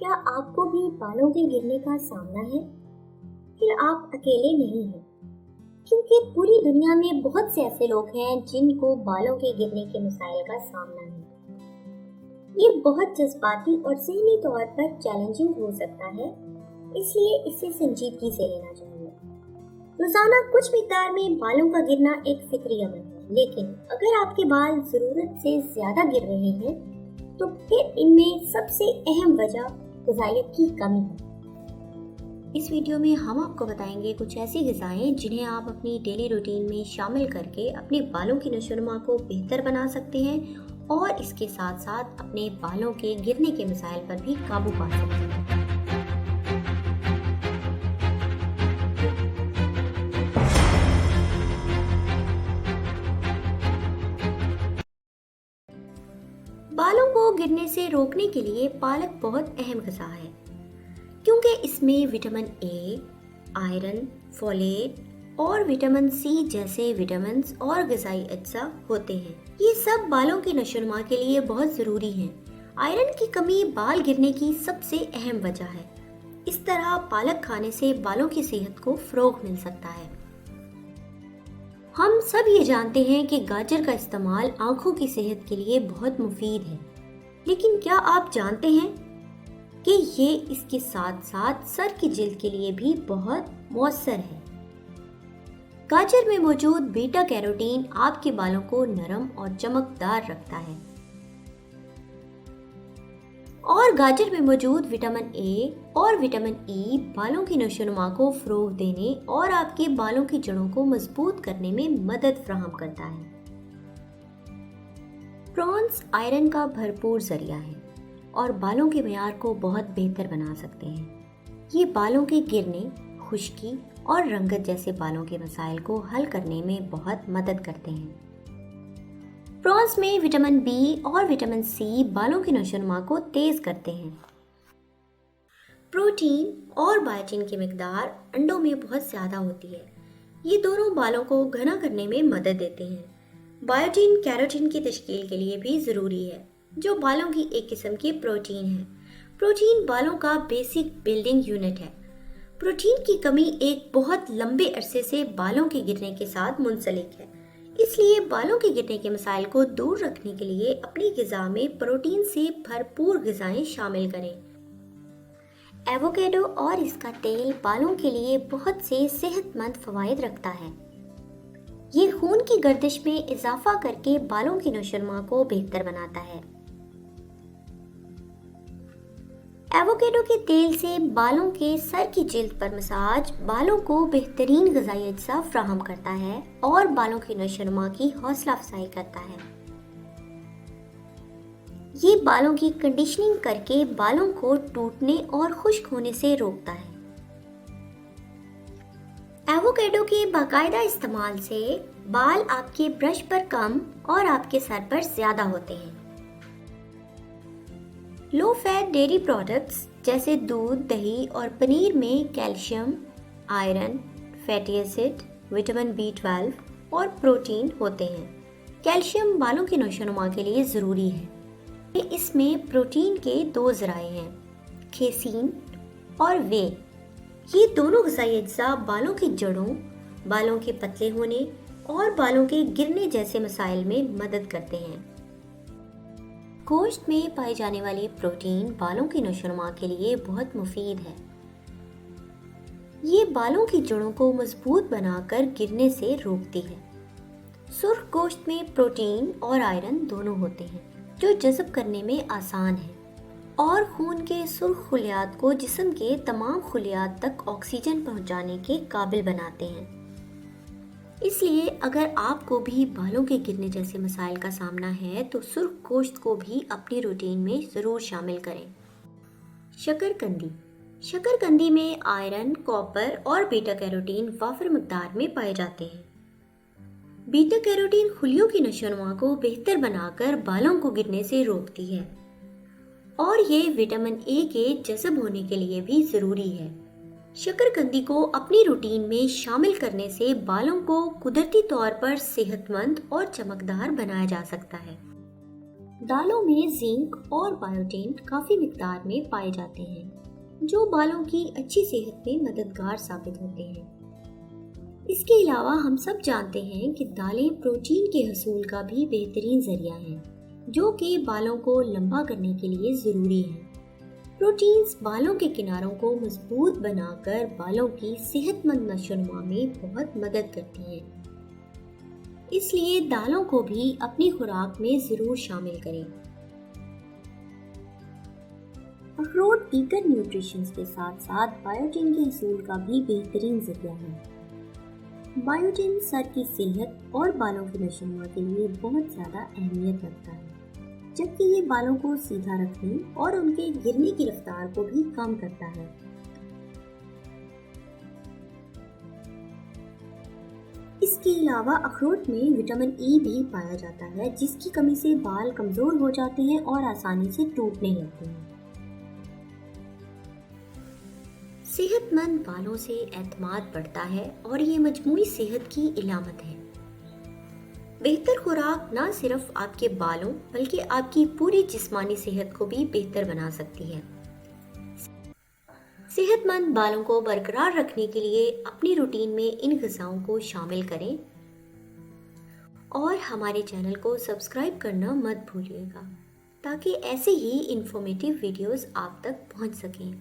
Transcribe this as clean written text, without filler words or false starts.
क्या आपको भी बालों के गिरने का सामना है? फिर आप अकेले नहीं हैं, क्योंकि पूरी दुनिया में बहुत से ऐसे लोग हैं जिनको बालों के गिरने के मसाइल का सामना है। ये बहुत जज्बाती और ज़हनी तौर पर चैलेंजिंग हो सकता है, इसलिए इसे संजीदगी से लेना चाहिए। रोजाना कुछ मिकदार में बालों का गिरना एक फिक्री अमल है, लेकिन अगर आपके बाल जरूरत से ज्यादा गिर रहे हैं तो फिर इनमें सबसे अहम वजह ग़िज़ाइयत की कमी है। इस वीडियो में हम आपको बताएंगे कुछ ऐसी ग़िज़ाएं जिन्हें आप अपनी डेली रूटीन में शामिल करके अपने बालों की नशोनुमा को बेहतर बना सकते हैं और इसके साथ साथ अपने बालों के गिरने के मसाइल पर भी काबू पा सकते हैं। बालों को गिरने से रोकने के लिए पालक बहुत अहम ग़िज़ा है, क्योंकि इसमें विटामिन ए, आयरन, फोलेट और विटामिन सी जैसे विटामिन और ग़िज़ाई अज्जा होते हैं। ये सब बालों के नशोनुमा के लिए बहुत ज़रूरी हैं। आयरन की कमी बाल गिरने की सबसे अहम वजह है। इस तरह पालक खाने से बालों की सेहत को फ़रोग़ मिल सकता है। हम सब ये जानते हैं कि गाजर का इस्तेमाल आँखों की सेहत के लिए बहुत मुफीद है, लेकिन क्या आप जानते हैं कि ये इसके साथ साथ सर की जिल्द के लिए भी बहुत मौसर है। गाजर में मौजूद बीटा कैरोटीन आपके बालों को नरम और चमकदार रखता है और गाजर में मौजूद विटामिन ए और विटामिन ई बालों की नशोनुमा को फ़रोग़ देने और आपके बालों की जड़ों को मजबूत करने में मदद फराहम करता है। प्रॉन्स आयरन का भरपूर ज़रिया है और बालों के मियार को बहुत बेहतर बना सकते हैं। ये बालों के गिरने, खुश्की और रंगत जैसे बालों के मसाइल को हल करने में बहुत मदद करते हैं। प्रॉन्स में विटामिन बी और विटामिन सी बालों की नशोनुमा को तेज करते हैं। प्रोटीन और बायोटिन की मिकदार अंडों में बहुत ज़्यादा होती है। ये दोनों बालों को घना करने में मदद देते हैं। बायोटिन कैरोटीन की तश्कील के लिए भी ज़रूरी है, जो बालों की एक किस्म की प्रोटीन है। प्रोटीन बालों का बेसिक बिल्डिंग यूनिट है। प्रोटीन की कमी एक बहुत लंबे अरसे से बालों के गिरने के साथ मुंसलिक है, इसलिए बालों के गिरने के मसाइल को दूर रखने के लिए अपनी ग़िज़ा में प्रोटीन से भरपूर ग़िज़ाएं शामिल करें। एवोकाडो और इसका तेल बालों के लिए बहुत से सेहतमंद फ़वाइद रखता है। ये खून की गर्दिश में इजाफा करके बालों की नशोनुमा को बेहतर बनाता है। एवोकाडो के तेल से बालों के सर की जिल्द पर मसाज बालों को बेहतरीन ग़िज़ाई अज्जा फराहम करता है और बालों की नशोनुमा की हौसला अफजाई करता है। ये बालों की कंडीशनिंग करके बालों को टूटने और खुश्क होने से रोकता है। एवोकाडो के बाकायदा इस्तेमाल से बाल आपके ब्रश पर कम और आपके सर पर ज़्यादा होते हैं। लो फैट डेयरी प्रोडक्ट्स जैसे दूध, दही और पनीर में calcium, iron, fatty acid, vitamin B12 और प्रोटीन होते हैं। कैल्शियम बालों की नशोनुमा के लिए ज़रूरी है। इसमें प्रोटीन के दो ज़राए हैं, केसीन और वे। ये दोनों ग़िज़ाई अज्जा बालों की जड़ों, बालों के पतले होने और बालों के गिरने जैसे मसाइल में मदद करते हैं। गोश्त में पाई जाने वाली प्रोटीन बालों की नशोनुमा के लिए बहुत मुफीद है। ये बालों की जड़ों को मजबूत बनाकर गिरने से रोकती है। सुर्ख गोश्त में प्रोटीन और आयरन दोनों होते हैं, जो जज़ब करने में आसान है और खून के सुर्ख खुलियात को जिस्म के तमाम खुलियात तक ऑक्सीजन पहुंचाने के काबिल बनाते हैं। इसलिए अगर आपको भी बालों के गिरने जैसे मसाइल का सामना है तो सुर्ख गोश्त को भी अपनी रूटीन में ज़रूर शामिल करें। शकरकंदी। शकरकंदी में आयरन, कॉपर और बीटा कैरोटीन वाफिर मिकदार में पाए जाते हैं। बीटा कैरोटीन खुलियों की नशोनुमा को बेहतर बनाकर बालों को गिरने से रोकती है और ये विटामिन ए के जज़ब होने के लिए भी ज़रूरी है। शकरकंदी को अपनी रूटीन में शामिल करने से बालों को कुदरती तौर पर सेहतमंद और चमकदार बनाया जा सकता है। دالوں میں زنک اور بایوٹین کافی مقدار میں پائے جاتے ہیں جو بالوں کی اچھی صحت میں مددگار ثابت ہوتے ہیں۔ اس کے علاوہ ہم سب جانتے ہیں کہ دالیں پروٹین کے حصول کا بھی بہترین ذریعہ ہیں جو کہ بالوں کو لمبا کرنے کے لیے ضروری ہے۔ پروٹینز بالوں کے کناروں کو مضبوط بنا کر بالوں کی صحت مند نشو و نما میں بہت مدد کرتی ہیں، اس لیے دالوں کو بھی اپنی خوراک میں ضرور شامل کریں۔ اخروٹ دیگر نیوٹریشنز کے ساتھ ساتھ بایوٹین کے حصول کا بھی بہترین ذریعہ ہے۔ بایوٹین سر کی صحت اور بالوں کی نشو و نما کے لیے بہت زیادہ اہمیت رکھتا ہے، جبکہ یہ بالوں کو سیدھا رکھنے اور ان کے گرنے کی رفتار کو بھی کم کرتا ہے۔ اس کے علاوہ اخروٹ میں وٹامن ای بھی پایا جاتا ہے جس کی کمی سے بال کمزور ہو جاتے ہیں اور آسانی سے ٹوٹنے لگتے ہیں۔ صحت مند بالوں سے اعتماد بڑھتا ہے اور یہ مجموعی صحت کی علامت ہے۔ بہتر خوراک نہ صرف آپ کے بالوں بلکہ آپ کی پوری جسمانی صحت کو بھی بہتر بنا سکتی ہے۔ صحت مند بالوں کو برقرار رکھنے کے لیے اپنی روٹین میں ان غذاؤں کو شامل کریں اور ہمارے چینل کو سبسکرائب کرنا مت بھولیے گا تاکہ ایسے ہی انفارمیٹیو ویڈیوز آپ تک پہنچ سکیں۔